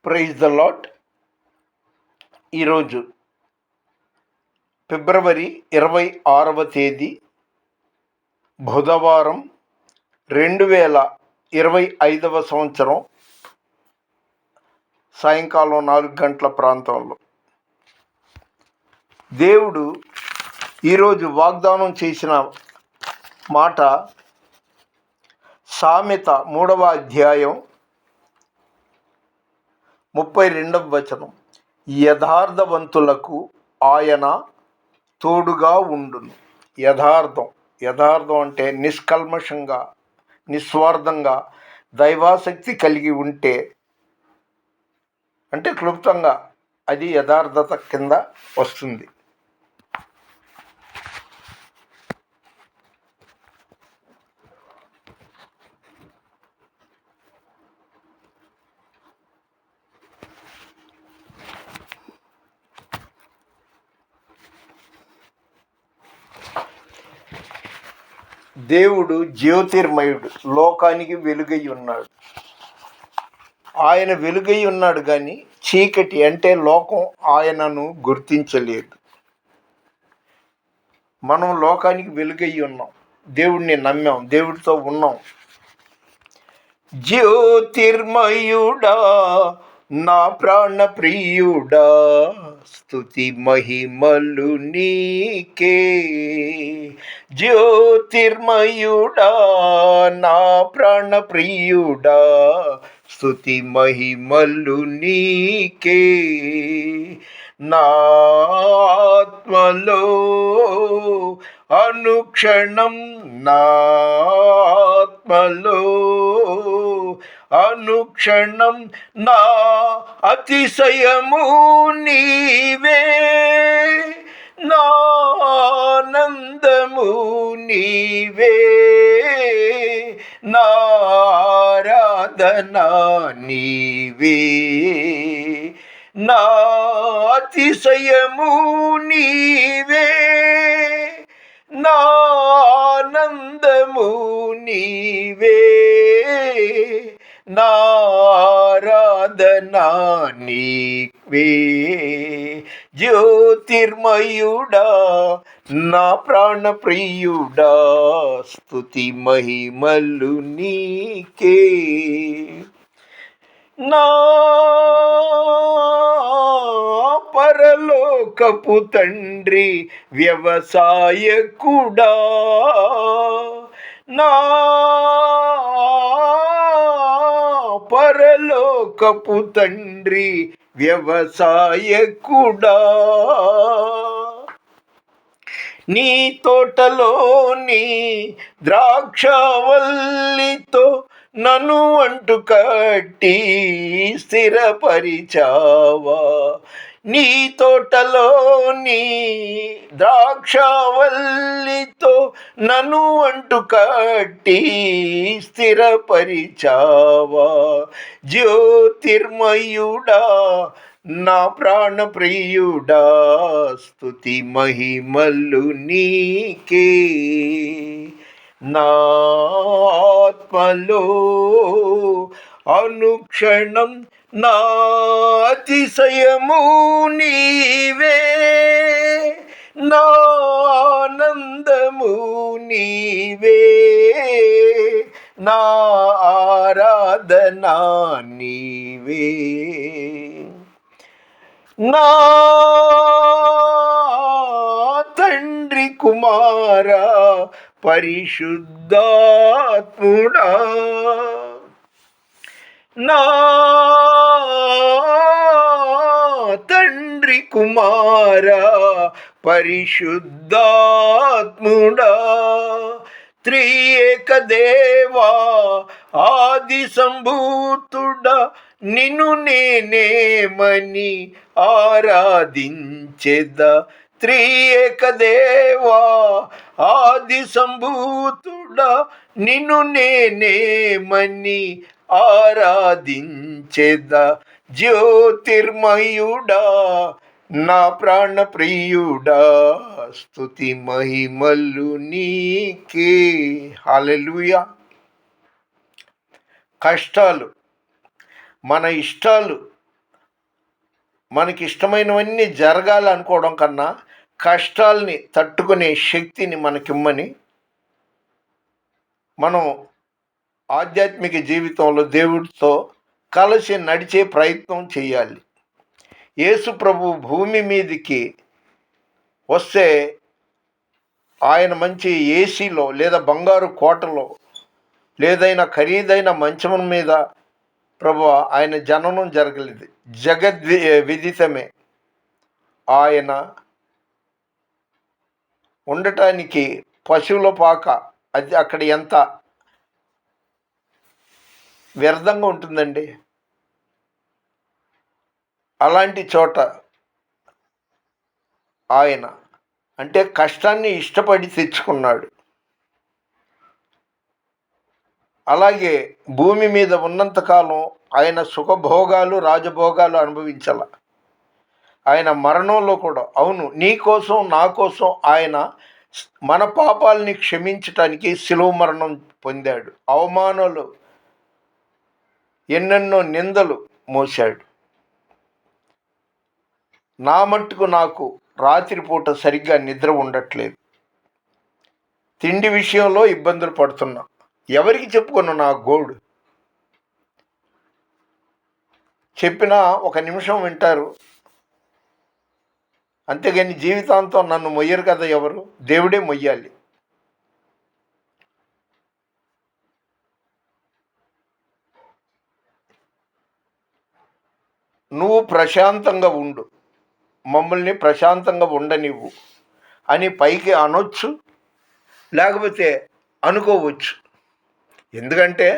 Praise the lord. ఈరోజు ఫిబ్రవరి 26వ తేదీ బుధవారం, 2025వ సంవత్సరం సాయంకాలం 4 గంటల ప్రాంతంలో దేవుడు ఈరోజు వాగ్దానం చేసిన మాట సామెత 3వ అధ్యాయం 32వ వచనం. యథార్థవంతులకు ఆయన తోడుగా ఉండును. యథార్థం అంటే నిష్కల్మషంగా, నిస్వార్థంగా, దైవాసక్తి కలిగి ఉంటే, అంటే క్లుప్తంగా అది యథార్థత కింద వస్తుంది. దేవుడు జ్యోతిర్మయుడు, లోకానికి వెలుగై ఉన్నాడు. ఆయన వెలుగై ఉన్నాడు కానీ చీకటి అంటే లోకం ఆయనను గుర్తించలేదు. మనం లోకానికి వెలుగై ఉన్నాం, దేవుడిని నమ్మాం, దేవుడితో ఉన్నాం. జ్యోతిర్మయుడా నా ప్రాణ ప్రియుడా, స్తుతి మహిమలు నీకే. జ్యోతిర్మయుడా నా ప్రాణ ప్రియుడా, స్తుతి మహిమలు నీకే. నా ఆత్మలో అనుక్షణం, నా ఆత్మలో అనుక్షణం నా అతిశయము నీవే, నా ఆనందము నీవే, నా ఆరాధన నీవే, నా అతిశయము నీవే, నా ఆనందము నీవే, నా ఆరాధన నీవే. జ్యోతిర్మయుడా నా ప్రాణ ప్రియుడా, స్తుతి మహిమలు నీకే. నా పరలోకపు తండ్రి వ్యవసాయకుడా, నా పరలోకపు తండ్రి వ్యవసాయకుడా, నీ తోటలోని ద్రాక్షవల్లితో నన్ను అంటు కట్టి స్థిరపరిచావా. నీ తోటలోని ద్రాక్షవల్లితో నన్ను అంటు కట్టి స్థిరపరిచావా. జ్యోతిర్మయుడా నా ప్రాణ ప్రియుడా, స్తుతి మహిమలు నీకే. నా ఆత్మలో అనుక్షణం నా అతిశయము నీవే, నా ఆనందము నీవే, నా ఆరాధన నీవే. నా తండ్రి కుమారా పరిశుద్ధాత్ముడా, నా తండ్రి కుమారా పరిశుద్ధాత్ముడా, త్రియేక దేవా ఆది సంభూతుడా, నిన్ను నేనేమని ఆరాధించెదా. త్రియేక దేవా ఆది సంభూతుడా, నిన్ను నేనేమని ఆరాధించెదా. జ్యోతిర్మయుడా నా ప్రాణ ప్రియుడా, స్తుతి మహిమలు నీకే. హల్లెలూయా. కష్టాలు, మన ఇష్టాలు మనకి ఇష్టమైనవన్నీ జరగాలి అనుకోవడం కన్నా కష్టాల్ని తట్టుకునే శక్తిని మనకిమ్మని మనం ఆధ్యాత్మిక జీవితంలో దేవుడితో కలిసి నడిచే ప్రయత్నం చేయాలి. యేసు ప్రభు భూమి మీదకి వస్తే ఆయన మంచి ఏసీలో లేదా బంగారు కోటలో లేదైనా ఖరీదైన మంచం మీద ఆయన జననం జరగలేదు. విదితమే ఆయన ఉండటానికి పశువుల పాక అది అక్కడ ఎంత వ్యర్థంగా ఉంటుందండి. అలాంటి చోట ఆయన అంటే కష్టాన్ని ఇష్టపడి తెచ్చుకున్నాడు. అలాగే భూమి మీద ఉన్నంతకాలం ఆయన సుఖభోగాలు రాజభోగాలు అనుభవించాల. ఆయన మరణంలో కూడా అవును నీ కోసం నా కోసం ఆయన మన పాపాలని క్షమించటానికి శిలువ మరణం పొందాడు. అవమానాలు ఎన్నెన్నో నిందలు మోశాడు. నా మట్టుకు నాకు రాత్రిపూట సరిగ్గా నిద్ర ఉండట్లేదు. తిండి విషయంలో ఇబ్బందులు పడుతున్నా. ఎవరికి చెప్పుకున్నా నా గోడు? చెప్పినా ఒక నిమిషం వింటారు, అంతేగాని జీవితాంతం నన్ను మొయ్యరు కదా ఎవరు? దేవుడే మొయ్యాలి. నువ్వు ప్రశాంతంగా ఉండు, మమ్మల్ని ప్రశాంతంగా ఉండనివ్వు అని పైకి అనొచ్చు, లేకపోతే అనుకోవచ్చు. ఎందుకంటే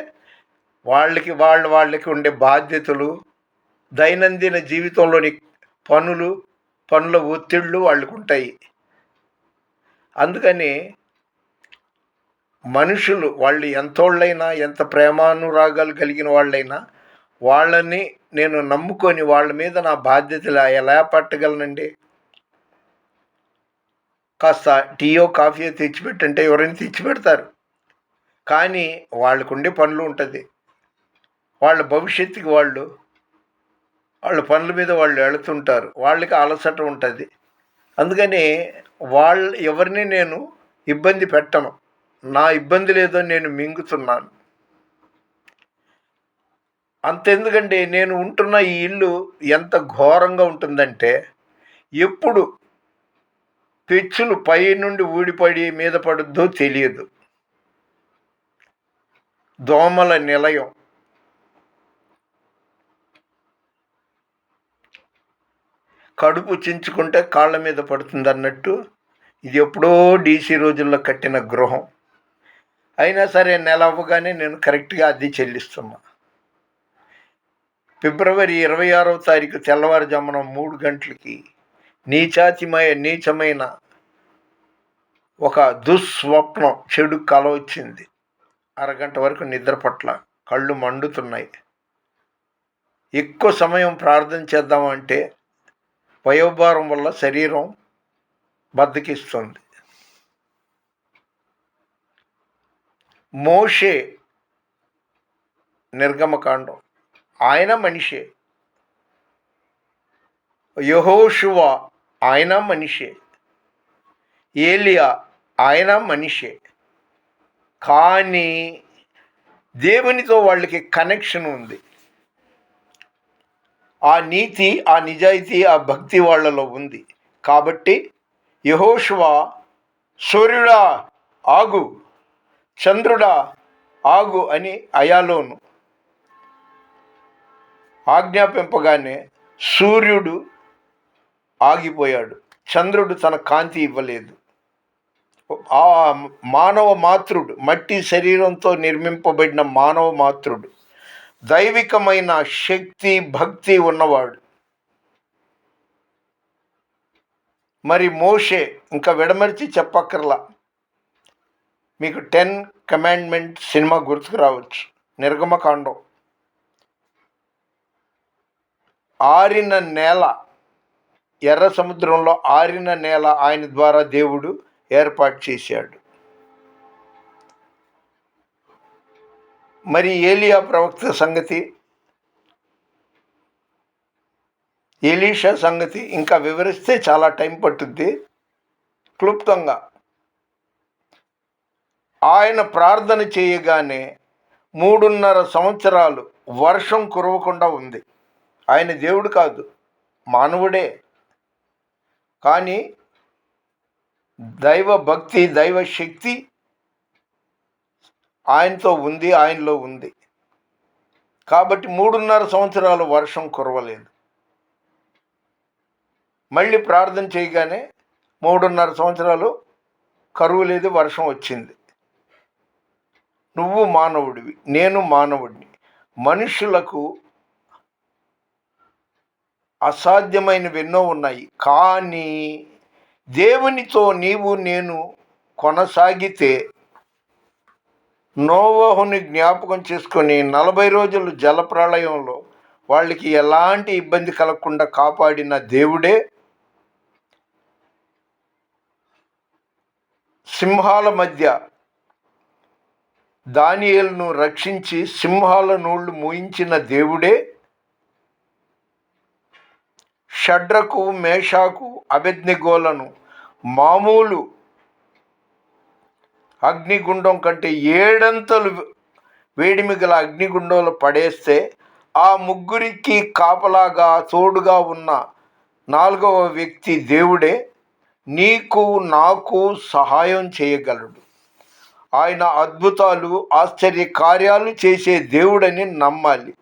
వాళ్ళకి ఉండే బాధ్యతలు, దైనందిన జీవితంలోని పనుల ఒత్తిళ్ళు వాళ్ళకు ఉంటాయి. అందుకని మనుషులు వాళ్ళు ఎంతోళ్ళైనా, ఎంత ప్రేమానురాగాలు కలిగిన వాళ్ళైనా, వాళ్ళని నేను నమ్ముకొని వాళ్ళ మీద నా బాధ్యతలు ఎలా పట్టగలనండి? కాస్త టీయో కాఫీయో తెచ్చిపెట్టంటే ఎవరైనా తెచ్చిపెడతారు. కానీ వాళ్ళకుండే పనులు ఉంటుంది. వాళ్ళ భవిష్యత్తుకి వాళ్ళ పనుల మీద వాళ్ళు వెళుతుంటారు. వాళ్ళకి అలసట ఉంటుంది. అందుకని ఎవరిని నేను ఇబ్బంది పెట్టను. నా ఇబ్బంది లేదో నేను మింగుతున్నాను. అంతెందుకండి, నేను ఉంటున్న ఈ ఇల్లు ఎంత ఘోరంగా ఉంటుందంటే, ఎప్పుడు పెచ్చులు పై నుండి ఊడిపడి మీద పడుద్దో తెలియదు. దోమల నిలయం. కడుపు చించుకుంటే కాళ్ళ మీద పడుతుంది అన్నట్టు ఇది ఎప్పుడో డీసీ రోజుల్లో కట్టిన గృహం. అయినా సరే నెల అవ్వగానే నేను కరెక్ట్గా అద్దె చెల్లిస్తున్నా. ఫిబ్రవరి 26వ తారీఖు తెల్లవారుజామున 3 గంటలకి నీచమైన ఒక దుస్వప్నం, చెడు కల వచ్చింది. అరగంట వరకు నిద్ర పట్ల, కళ్ళు మండుతున్నాయి. ఎక్కువ సమయం ప్రార్థన చేద్దామంటే వయోభారం వల్ల శరీరం బద్దకిస్తుంది. మోషే నిర్గమకాండం ఆయన మనిషే. యెహోషువ ఆయన మనిషే. ఏలియా ఆయన మనిషే. కానీ దేవునితో వాళ్ళకి కనెక్షన్ ఉంది. ఆ నీతి, ఆ నిజాయితీ, ఆ భక్తి వాళ్ళలో ఉంది. కాబట్టి యెహోషువ సూర్యుడా ఆగు, చంద్రుడా ఆగు అని అయాలోను ఆజ్ఞాపింపగానే సూర్యుడు ఆగిపోయాడు, చంద్రుడు తన కాంతి ఇవ్వలేదు. ఆ మానవ మాతృడు, మట్టి శరీరంతో నిర్మింపబడిన మానవ మాతృడు, దైవికమైన శక్తి భక్తి ఉన్నవాడు. మరి మోషే ఇంకా విడమర్చి చెప్పక్కర్లా. మీకు 10 కమాండ్మెంట్ సినిమా గుర్తుకు రావచ్చు. నిర్గమకాండం. ఆరిన నేల, ఎర్ర సముద్రంలో ఆరిన నేల ఆయన ద్వారా దేవుడు ఏర్పాటు చేశాడు. మరి ఏలియా ప్రవక్త సంగతి, ఎలీషా సంగతి ఇంకా వివరిస్తే చాలా టైం పట్టుద్ది. క్లుప్తంగా ఆయన ప్రార్థన చేయగానే 3.5 సంవత్సరాలు వర్షం కురవకుండా ఉంది. ఆయన దేవుడు కాదు, మానవుడే. కానీ దైవ భక్తి, దైవ శక్తి ఆయనతో ఉంది, ఆయనలో ఉంది. కాబట్టి 3.5 సంవత్సరాలు వర్షం కురవలేదు. మళ్ళీ ప్రార్థన చేయగానే 3.5 సంవత్సరాలు కరువు లేదు, వర్షం వచ్చింది. నువ్వు మానవుడివి, నేను మానవుడిని. మనుషులకు అసాధ్యమైనవి ఎన్నో ఉన్నాయి. కానీ దేవునితో నీవు నేను కొనసాగితే, నోవహుని జ్ఞాపకం చేసుకొని 40 రోజులు జలప్రళయంలో వాళ్ళకి ఎలాంటి ఇబ్బంది కలగకుండా కాపాడిన దేవుడే సింహాల మధ్య దానియేలును రక్షించి సింహాల నోళ్లు మూయించిన దేవుడే షడ్రకు, మేషాకు, అబేద్నెగోలను మామూలు అగ్నిగుండం కంటే 7 అంతలు వేడిమి గల అగ్నిగుండంలో పడేస్తే, ఆ ముగ్గురికి కాపలాగా తోడుగా ఉన్న 4వ వ్యక్తి దేవుడే నీకు నాకు సహాయం చేయగలడు. ఆయన అద్భుతాలు, ఆశ్చర్య కార్యాలు చేసే దేవుడని నమ్మాలి.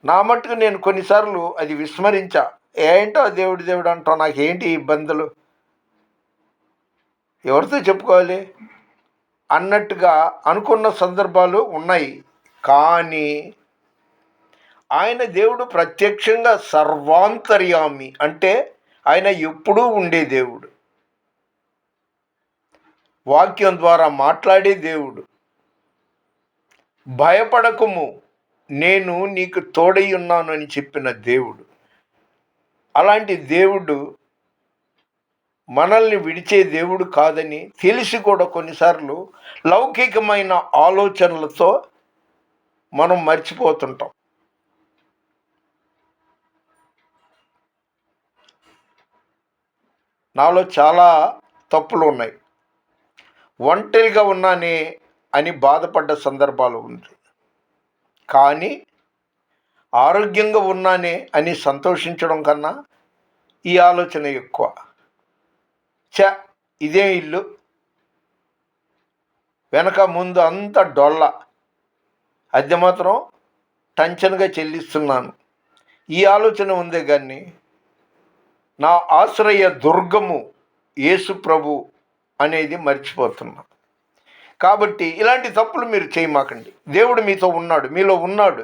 నా మట్టుకు నేను కొన్నిసార్లు అది విస్మరించా. ఏంటో దేవుడు దేవుడు అంటావు, నాకేంటి ఇబ్బందులు, ఎవరితో చెప్పుకోవాలి అన్నట్టుగా అనుకున్న సందర్భాలు ఉన్నాయి. కానీ ఆయన దేవుడు ప్రత్యక్షంగా సర్వాంతర్యామి, అంటే ఆయన ఎప్పుడూ ఉండే దేవుడు, వాక్యం ద్వారా మాట్లాడే దేవుడు. భయపడకుము, నేను నీకు తోడై ఉన్నాను అని చెప్పిన దేవుడు. అలాంటి దేవుడు మనల్ని విడిచే దేవుడు కాదని తెలిసి కూడా కొన్నిసార్లు లౌకికమైన ఆలోచనలతో మనం మర్చిపోతుంటాం. నాలో చాలా తప్పులు ఉన్నాయి. ఒంటరిగా ఉన్నానే అని బాధపడ్డ సందర్భాలు ఉంది. కానీ ఆరోగ్యంగా ఉన్నానే అని సంతోషించడం కన్నా ఈ ఆలోచన ఎక్కువ. ఇదే ఇల్లు, వెనక ముందు అంతా డొల్ల, అద్దె మాత్రం టెన్షన్గా చెల్లిస్తున్నాను, ఈ ఆలోచన ఉందే కానీ నా ఆశ్రయ దుర్గము యేసు ప్రభు అనేది మర్చిపోతున్నా. కాబట్టి ఇలాంటి తప్పులు మీరు చేయమాకండి. దేవుడు మీతో ఉన్నాడు, మీలో ఉన్నాడు.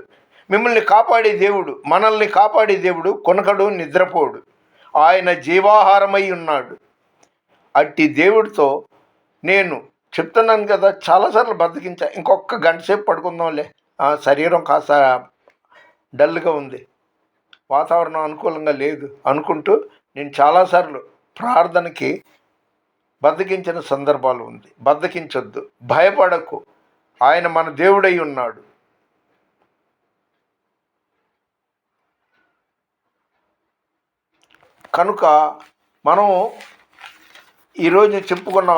మిమ్మల్ని కాపాడే దేవుడు, మనల్ని కాపాడే దేవుడు కొనకడు, నిద్రపోడు. ఆయన జీవాహారమై ఉన్నాడు. అట్టి దేవుడితో నేను చెప్తున్నాను కదా, చాలాసార్లు బతికించా. ఇంకొక గంట సేపు పడుకుందాంలే, శరీరం కాస్త డల్గా ఉంది, వాతావరణం అనుకూలంగా లేదు అనుకుంటూ నేను చాలాసార్లు ప్రార్థనకి బద్దకించిన సందర్భాలు ఉంది. బద్దకించొద్దు, భయపడకు, ఆయన మన దేవుడై ఉన్నాడు. కనుక మనం ఈరోజు చెప్పుకున్న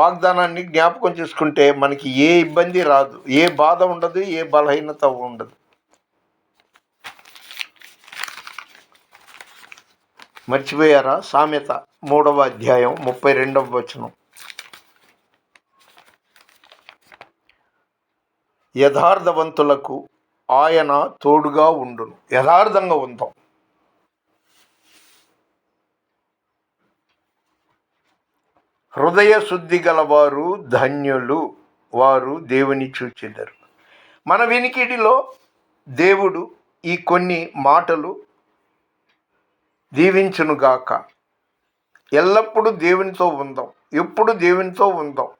వాగ్దానాన్ని జ్ఞాపకం చేసుకుంటే మనకి ఏ ఇబ్బంది రాదు, ఏ బాధ ఉండదు, ఏ బలహీనత ఉండదు. మర్చిపోయారా? సామెత 3వ అధ్యాయం 32వ వచనం. యథార్థవంతులకు ఆయన తోడుగా ఉండును. యథార్థంగా ఉందాం. హృదయ శుద్ధి గలవారు ధన్యులు, వారు దేవుని చూచెదరు. మన వినికిడిలో దేవుడు ఈ కొన్ని మాటలు దీవించునుగాక. ఎల్లప్పుడూ దేవునితో ఉందాం, ఎప్పుడు దేవునితో ఉందాం,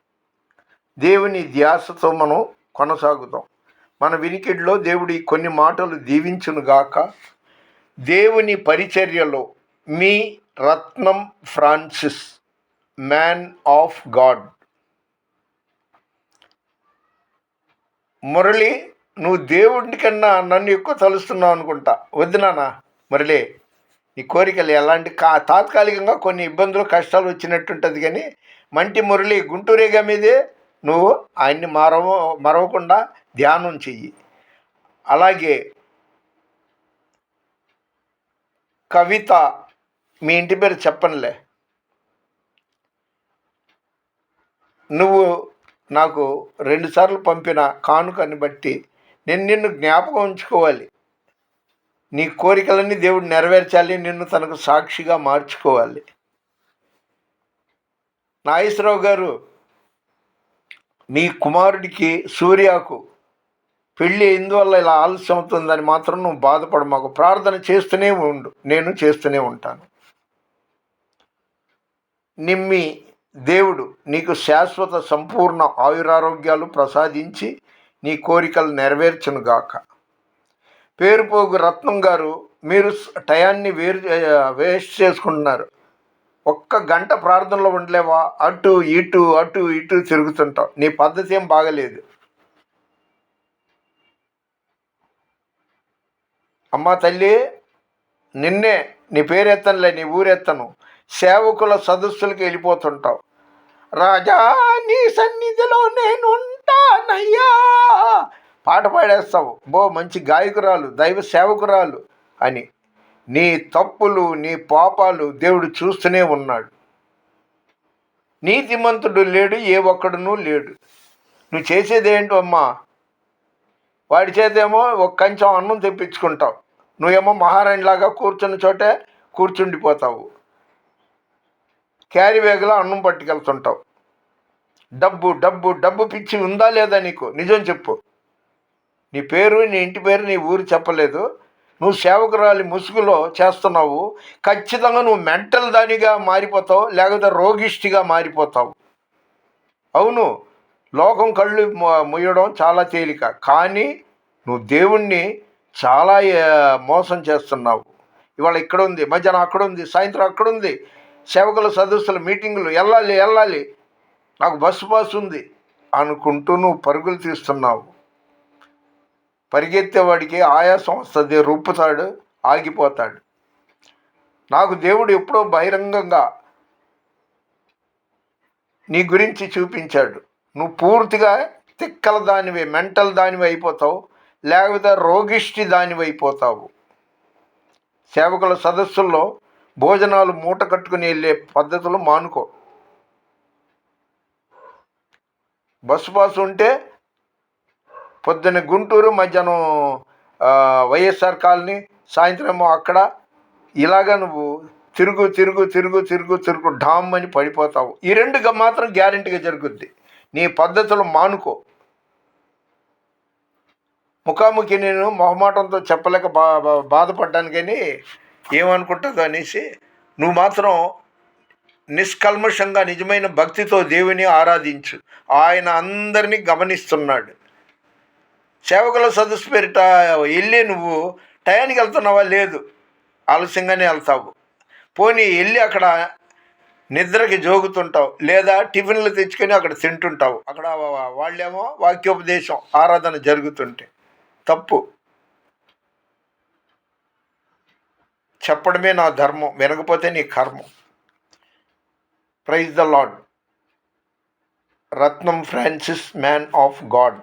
దేవుని ధ్యాసతో మనం కొనసాగుదాం. మన వినికిడిలో దేవుడు ఈ కొన్ని మాటలు దీవించునుగాక. దేవుని పరిచర్యలో మీ Ratnam Francis, man of God. Murali, నువ్వు దేవుడి కన్నా నన్ను ఎక్కువ తలుస్తున్నావు అనుకుంటా. వద్దు నాన్న, మురళి, నీ కోరికలు ఎలాంటి తాత్కాలికంగా కొన్ని ఇబ్బందులు కష్టాలు వచ్చినట్టుంటుంది, కానీ మంటి మురళి గుంటూరేగా మీదే నువ్వు ఆయన్ని మరవకుండా ధ్యానం చెయ్యి. అలాగే కవిత, మీ ఇంటి పేరు చెప్పనులే, నువ్వు నాకు 2 సార్లు పంపిన కానుకని బట్టి నేను నిన్ను జ్ఞాపకం ఉంచుకోవాలి. నీ కోరికలన్నీ దేవుడు నెరవేర్చాలి, నిన్ను తనకు సాక్షిగా మార్చుకోవాలి. నాగేశ్వరరావు గారు, నీ కుమారుడికి సూర్యకు పెళ్ళి ఎందువల్ల ఇలా ఆలస్యం అవుతుందని మాత్రం నువ్వు బాధపడ, మాకు ప్రార్థన చేస్తూనే ఉండు, నేను చేస్తూనే ఉంటాను. నిమ్మి దేవుడు నీకు శాశ్వత సంపూర్ణ ఆయురారోగ్యాలు ప్రసాదించి నీ కోరికలు నెరవేర్చునుగాక. పేరుపోగు రత్నం గారు, మీరు టయాన్ని వేస్ట్ చేసుకుంటున్నారు. 1 గంట ప్రార్థనలో ఉండలేవా? అటు ఇటు తిరుగుతుంటావు. నీ పద్ధతి ఏం బాగలేదు. అమ్మా తల్లి, నిన్నే, నీ పేరెత్తనులే, నీ ఊరెత్తను, సేవకుల సదస్సులకు వెళ్ళిపోతుంటావు. రాజా నీ సన్నిధిలో నేనుంటానయ్యా పాట పాడేస్తావు. మంచి గాయకురాలు, దైవ సేవకురాలు అని. నీ తప్పులు, నీ పాపాలు దేవుడు చూస్తూనే ఉన్నాడు. నీతిమంతుడు లేడు, ఏ ఒక్కడునూ లేడు. నువ్వు చేసేదేంటో అమ్మా, వాడి చేతేమో 1 కంచం అన్నం తెప్పించుకుంటావు, నువ్వేమో మహారాణిలాగా కూర్చున్న చోటే కూర్చుండిపోతావు. క్యారీ బ్యాగ్లో అన్నం పట్టుకెళ్తుంటావు. డబ్బు డబ్బు డబ్బు పిచ్చి ఉందా లేదా నీకు? నిజం చెప్పు. నీ పేరు, నీ ఇంటి పేరు, నీ ఊరు చెప్పలేదు. నువ్వు సేవకురాలి ముసుగులో చేస్తున్నావు. ఖచ్చితంగా నువ్వు మెంటల్ దానిగా మారిపోతావు, లేకపోతే రోగిష్టిగా మారిపోతావు. అవును, లోకం కళ్ళు ముయ్యడం చాలా తేలిక, కానీ నువ్వు దేవుణ్ణి చాలా మోసం చేస్తున్నావు. ఇవాళ ఇక్కడ ఉంది, మధ్యాహ్నం అక్కడ ఉంది, సాయంత్రం అక్కడ ఉంది, సేవకుల సదస్సుల మీటింగులు వెళ్ళాలి, నాకు బస్సు పాస్ ఉంది అనుకుంటూ నువ్వు పరుగులు తీస్తున్నావు. పరిగెత్తేవాడికి ఆయాసం వస్తుంది, రొప్పుతాడు, ఆగిపోతాడు. నాకు దేవుడు ఎప్పుడో బహిరంగంగా నీ గురించి చూపించాడు. నువ్వు పూర్తిగా తిక్కల దానివి, మెంటల్ దానివి అయిపోతావు, లేకపోతే రోగిష్టి దానివి అయిపోతావు. సేవకుల సదస్సుల్లో భోజనాలు మూట కట్టుకుని వెళ్ళే పద్ధతులు మానుకో. బస్సు పాసు ఉంటే పొద్దున్న గుంటూరు, మధ్యాహ్నం వైఎస్ఆర్ కాలనీ, సాయంత్రం అక్కడ, ఇలాగా నువ్వు తిరుగు డామ్ అని పడిపోతావు. ఈ 2 మాత్రం గ్యారెంటీగా జరుగుద్ది. నీ పద్ధతులు మానుకో. ముఖాముఖి నేను మొహమాటంతో చెప్పలేక బాధపడ్డాను, కానీ ఏమనుకుంటుందో అనేసి, నువ్వు మాత్రం నిష్కల్మషంగా నిజమైన భక్తితో దేవుని ఆరాధించు. ఆయన అందరినీ గమనిస్తున్నాడు. సేవకుల సదస్సు పేరిట వెళ్ళి నువ్వు టయానికి వెళ్తున్నావా? లేదు, ఆలస్యంగానే వెళ్తావు. పోనీ వెళ్ళి అక్కడ నిద్రకి జోగుతుంటావు, లేదా టిఫిన్లు తెచ్చుకొని అక్కడ తింటుంటావు. అక్కడ వాళ్ళేమో వాక్యోపదేశం, ఆరాధన జరుగుతుంటే తప్పు. చెప్పడమే నా ధర్మం, వినకపోతే నీ కర్మం. Praise the Lord. Ratnam Francis, man of God.